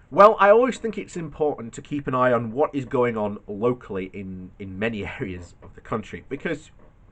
Well, I always think it's important to keep an eye on what is going on locally in many areas of the country because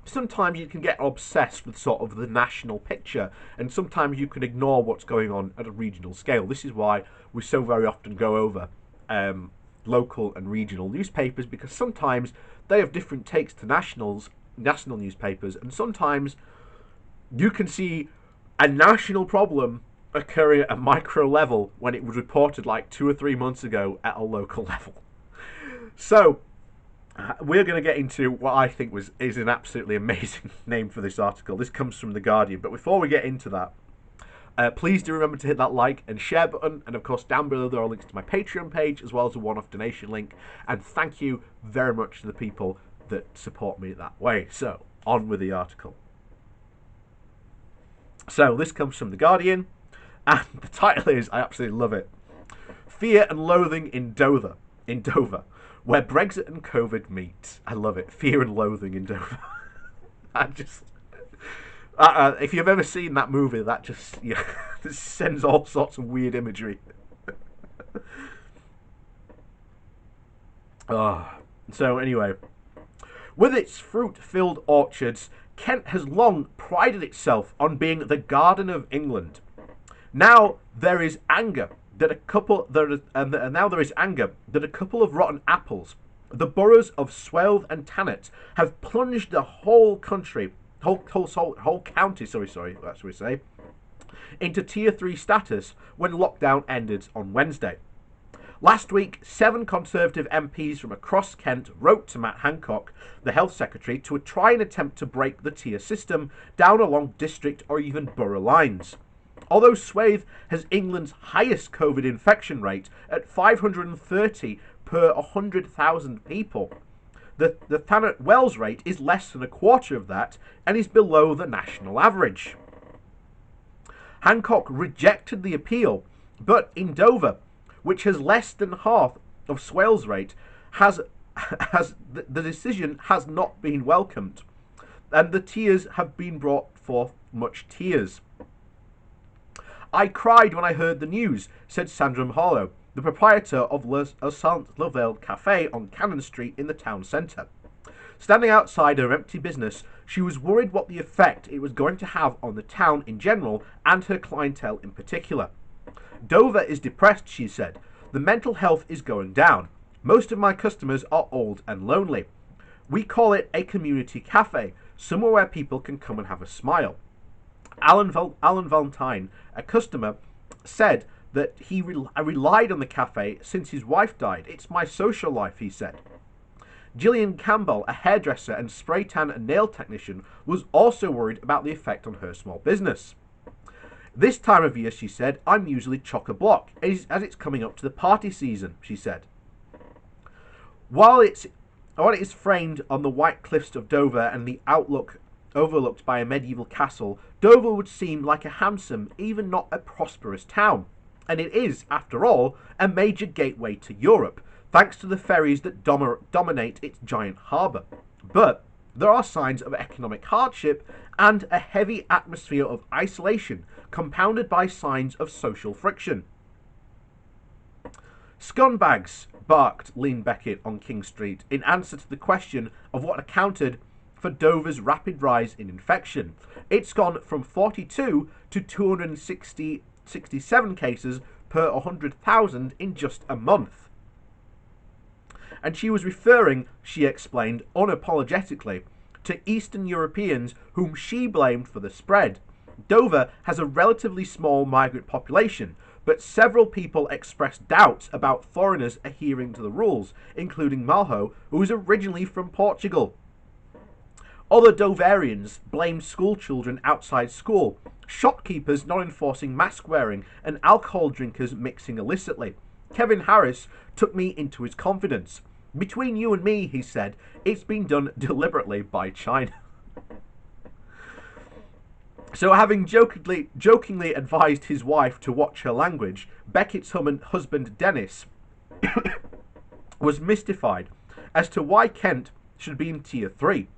sometimes you can get obsessed with sort of the national picture and sometimes you can ignore what's going on at a regional scale. This is why we so very often go over um, local and regional newspapers because sometimes they have different takes to national newspapers, and sometimes you can see a national problem occurring at a micro level when it was reported like 2 or 3 months ago at a local level. So we're going to get into what I think is an absolutely amazing name for this article. This comes from The Guardian. But before we get into that, please do remember to hit that like and share button. And of course, down below there are links to my Patreon page as well as a one-off donation link. And thank you very much to the people that support me that way. So, on with the article. So, this comes from The Guardian. And the title is, I absolutely love it, Fear and Loathing in Dover, where Brexit and Covid meet. I love it. Fear and Loathing in Dover. I just... if you've ever seen that movie, that just this sends all sorts of weird imagery. So anyway, with its fruit-filled orchards, Kent has long prided itself on being the Garden of England. Now there is anger that a couple of rotten apples, the boroughs of Swale and Thanet, have plunged the whole county, into Tier 3 status when lockdown ended on Wednesday. Last week, 7 Conservative MPs from across Kent wrote to Matt Hancock, the Health Secretary, to try and attempt to break the tier system down along district or even borough lines. Although Swathe has England's highest COVID infection rate at 530 per 100,000 people, the Thanet Wells rate is less than a quarter of that and is below the national average. Hancock rejected the appeal, but in Dover, which has less than half of Swale's rate, the decision has not been welcomed, and the tiers have been brought forth much tears. I cried when I heard the news, said Sandra Harlow, the proprietor of Le Saint-Lovell Cafe on Cannon Street in the town centre. Standing outside her empty business, she was worried what the effect it was going to have on the town in general and her clientele in particular. Dover is depressed, she said. The mental health is going down. Most of my customers are old and lonely. We call it a community cafe, somewhere where people can come and have a smile. Alan Valentine, a customer, said that he relied on the cafe since his wife died. It's my social life, he said. Gillian Campbell, a hairdresser and spray tan and nail technician, was also worried about the effect on her small business. This time of year, she said, I'm usually chock-a-block, as it's coming up to the party season, she said. While it is framed on the white cliffs of Dover and the outlook overlooked by a medieval castle, Dover would seem like a handsome, even not a prosperous town. And it is, after all, a major gateway to Europe, thanks to the ferries that dominate its giant harbour. But there are signs of economic hardship and a heavy atmosphere of isolation, compounded by signs of social friction. Scumbags, barked Lean Beckett on King Street in answer to the question of what accounted for Dover's rapid rise in infection. It's gone from 42 to 267 cases per 100,000 in just a month. And she was referring, she explained unapologetically, to Eastern Europeans whom she blamed for the spread. Dover has a relatively small migrant population, but several people expressed doubts about foreigners adhering to the rules, including Malho, who was originally from Portugal. Other Doverians blamed school children outside school, shopkeepers not enforcing mask wearing, and alcohol drinkers mixing illicitly. Kevin Harris took me into his confidence. Between you and me, he said, it's been done deliberately by China. So having jokingly advised his wife to watch her language, Beckett's husband Dennis was mystified as to why Kent should be in Tier 3.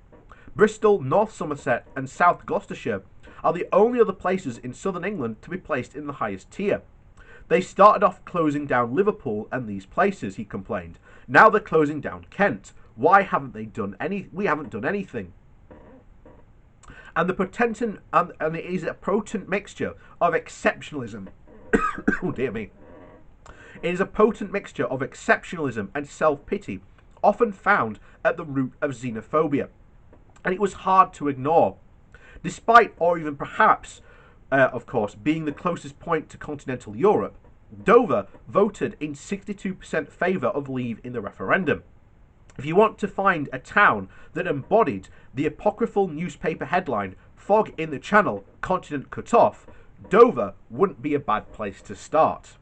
Bristol, North Somerset and South Gloucestershire are the only other places in southern England to be placed in the highest tier. They started off closing down Liverpool and these places, he complained. Now they're closing down Kent. Why haven't they done any? We haven't done anything. And the potent and it is a potent mixture of exceptionalism. Oh dear me. It is a potent mixture of exceptionalism and self-pity, often found at the root of xenophobia. And it was hard to ignore. Despite, or even perhaps, of course, being the closest point to continental Europe, Dover voted in 62% favour of leave in the referendum. If you want to find a town that embodied the apocryphal newspaper headline, "Fog in the Channel, Continent Cut Off," Dover wouldn't be a bad place to start.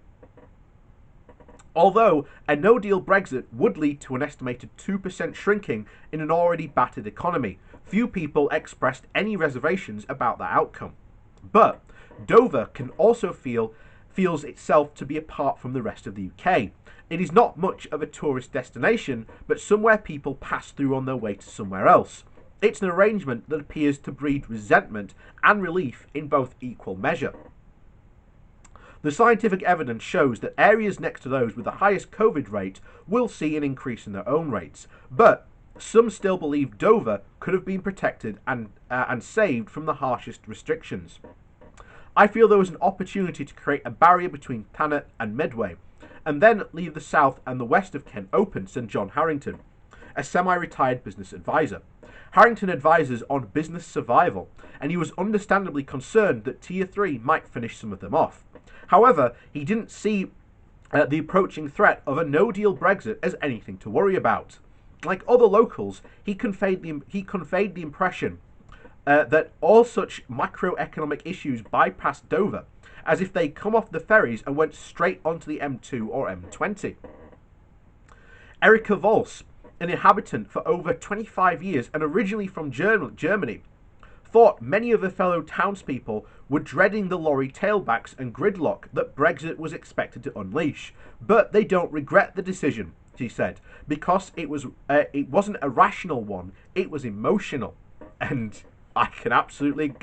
Although a no-deal Brexit would lead to an estimated 2% shrinking in an already battered economy, few people expressed any reservations about that outcome. But Dover can also feels itself to be apart from the rest of the UK. It is not much of a tourist destination, but somewhere people pass through on their way to somewhere else. It's an arrangement that appears to breed resentment and relief in both equal measure. The scientific evidence shows that areas next to those with the highest COVID rate will see an increase in their own rates, but some still believe Dover could have been protected and saved from the harshest restrictions. I feel there was an opportunity to create a barrier between Thanet and Medway, and then leave the south and the west of Kent open, said John Harrington, a semi-retired business advisor. Harrington advises on business survival, and he was understandably concerned that Tier 3 might finish some of them off. However, he didn't see the approaching threat of a no-deal Brexit as anything to worry about. Like other locals, he conveyed the impression that all such macroeconomic issues bypassed Dover, as if they come off the ferries and went straight onto the M2 or M20. Erika Volz, an inhabitant for over 25 years and originally from Germany, thought many of her fellow townspeople were dreading the lorry tailbacks and gridlock that Brexit was expected to unleash. But they don't regret the decision, she said, because it wasn't a rational one, it was emotional. And I can absolutely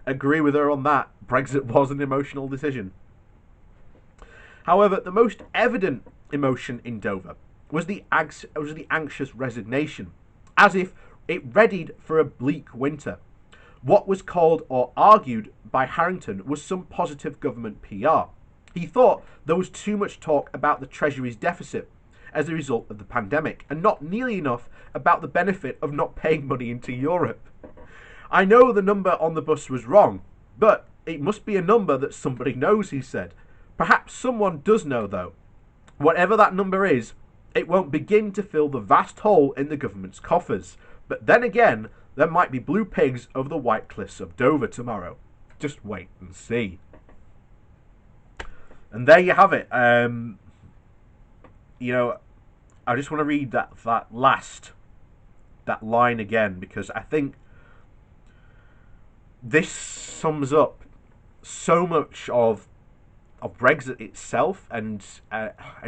agree with her on that. Brexit was an emotional decision. However, the most evident emotion in Dover was the anxious resignation, as if it readied for a bleak winter. What was called or argued by Harrington was some positive government PR. He thought there was too much talk about the Treasury's deficit as a result of the pandemic, and not nearly enough about the benefit of not paying money into Europe. I know the number on the bus was wrong, but it must be a number that somebody knows, he said. Perhaps someone does know, though. Whatever that number is, it won't begin to fill the vast hole in the government's coffers. But then again, there might be blue pigs over the white cliffs of Dover tomorrow. Just wait and see. And there you have it. I just want to read that line again, because I think this sums up so much of Brexit itself, and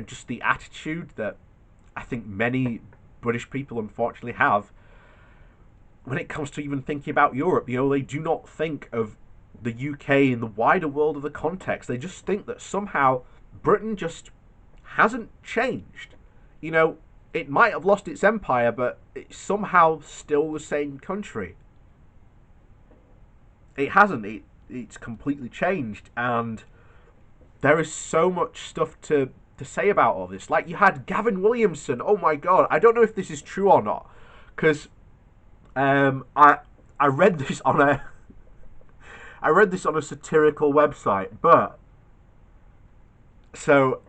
just the attitude that I think many British people unfortunately have when it comes to even thinking about Europe. They do not think of the UK and the wider world of the context. They just think that somehow Britain just hasn't changed. It might have lost its empire, but it's somehow still the same country. It hasn't. It's completely changed, and there is so much stuff to say about all this. Like, you had Gavin Williamson. Oh my god, I don't know if this is true or not, because I read this on a satirical website, but so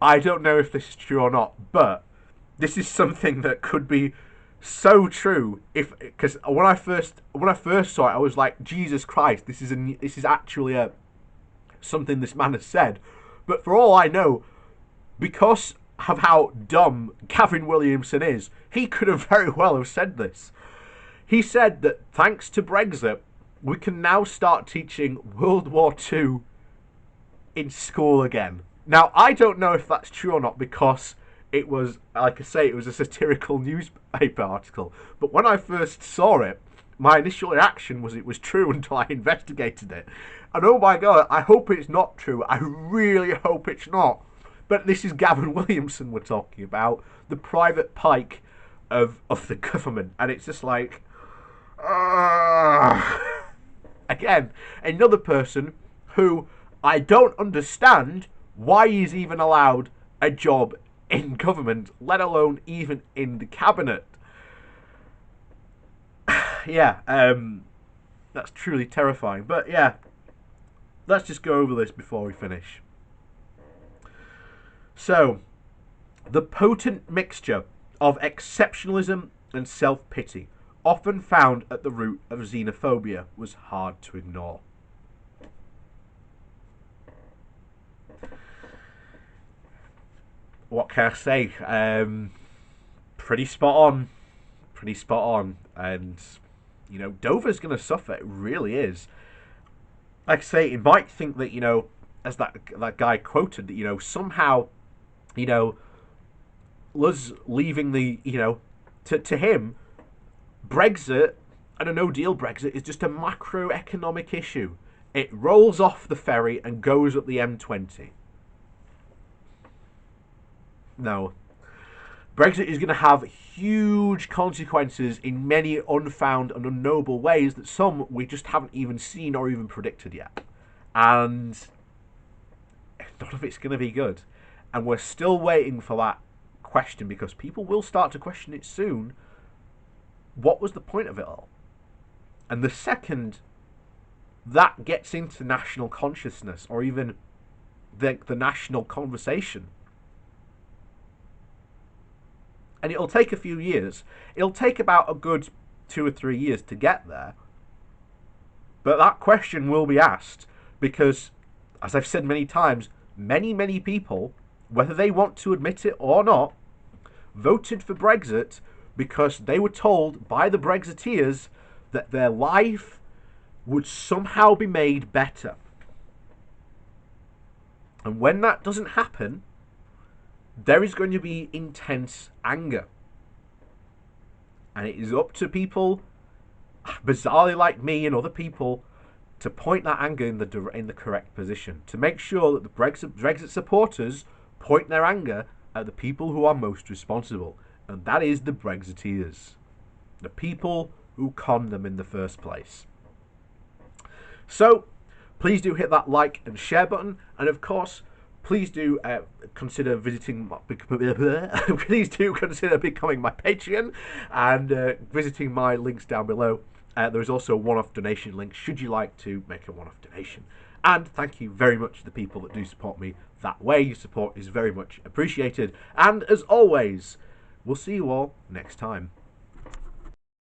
I don't know if this is true or not, but this is something that could be so true, because when I first saw it, I was like, Jesus Christ, this is actually something this man has said. But for all I know, because of how dumb Gavin Williamson is, he could have very well have said this. He said that thanks to Brexit, we can now start teaching World War II in school again. Now, I don't know if that's true or not, because it was, like I say, it was a satirical newspaper article. But when I first saw it, my initial reaction was it was true until I investigated it. And oh my god, I hope it's not true. I really hope it's not. But this is Gavin Williamson we're talking about, the private pike of the government. And it's just like, again, another person who I don't understand why he's even allowed a job in government, let alone even in the cabinet. Yeah, that's truly terrifying. But yeah, let's just go over this before we finish. So, the potent mixture of exceptionalism and self-pity, often found at the root of xenophobia, was hard to ignore. What can I say? Pretty spot on. Pretty spot on. And, you know, Dover's going to suffer. It really is. Like I say, it might think that, you know, as that guy quoted, that, you know, somehow, you know, us leaving the, you know, to him, Brexit and a no-deal Brexit is just a macroeconomic issue. It rolls off the ferry and goes up the M20. No. Brexit is going to have huge consequences in many unfound and unknowable ways that some we just haven't even seen or even predicted yet. And none of it's going to be good. And we're still waiting for that question, because people will start to question it soon. What was the point of it all? And the second that gets into national consciousness, or even the national conversation, and it'll take a few years. It'll take about a good 2 or 3 years to get there. But that question will be asked because, as I've said many times, many people, whether they want to admit it or not, voted for Brexit because they were told by the Brexiteers that their life would somehow be made better. And when that doesn't happen, there is going to be intense anger. And it is up to people, bizarrely like me and other people, to point that anger in the correct position. To make sure that the Brexit supporters point their anger at the people who are most responsible. And that is the Brexiteers. The people who conned them in the first place. So, please do hit that like and share button. And of course, please do consider visiting. Please do consider becoming my Patreon and visiting my links down below. There is also a one-off donation link should you like to make a one-off donation. And thank you very much to the people that do support me that way. Your support is very much appreciated. And as always, we'll see you all next time.